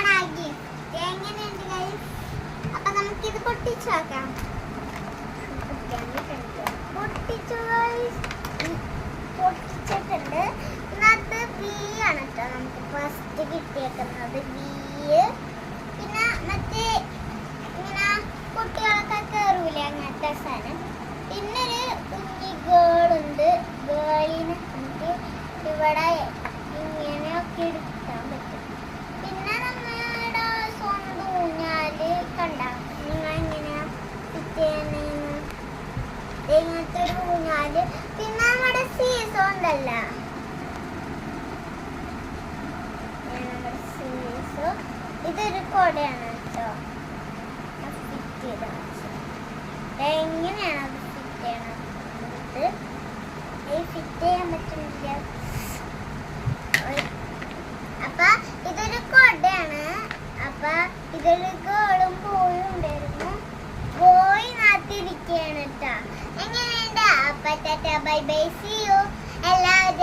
ഇതാണ് ആ ഗിഫ്റ്റ്. എങ്ങനെയുണ്ട് ഗൈസ്? അപ്പൊ നമുക്കിത് പൊട്ടിച്ചു നോക്കാം. പൊട്ടിച്ചു ഗൈസ്, പൊട്ടിച്ചിട്ടുണ്ട്. ഇന്നത്തെ വി ആണ് കേട്ടോ നമുക്ക് ഫസ്റ്റ് കിട്ടിയേക്കുന്നത്. വി പിന്നെ മറ്റേ ഇങ്ങനെ കുട്ടികളൊക്കെ കയറൂലേ അങ്ങനത്തെ സാധനം. പിന്നെ ഒരു കുഞ്ഞി ഗേളുണ്ട്. ഗേളിന് നമുക്ക് ഇവിടെ ഇങ്ങനെയൊക്കെ എടുക്കാൻ പറ്റും. പിന്നെ നമ്മുടെ സ്വന്തം ഊഞ്ഞാല് കണ്ട നിങ്ങൾ എങ്ങനെയാ പിറ്റേന്ന് ഇങ്ങനത്തെ ഒരു ഊഞ്ഞാല്. പിന്നെ നമ്മുടെ സീസോ ഉണ്ടല്ല, നമ്മുടെ സീസോ ഇതൊരു കൊടയാണ് കേട്ടോ. ഫിറ്റ് ചെയ്ത എങ്ങനെയാണ് അത് ഫിറ്റ് ചെയ്യണം? ഫിറ്റ് ചെയ്യാൻ പറ്റുന്നില്ല. അപ്പൊ ഇതൊരു കൊടയാണ്. അപ്പൊ ഇതൊരു ഗേളും ബോയും ഉണ്ടായിരുന്നു. ബോയ് നാത്തിരിക്കുകയാണ് കേട്ടോ. എങ്ങനെയുണ്ട്? അപ്പൊ ബൈ ബൈ, സീ യു എല്ലാവരും.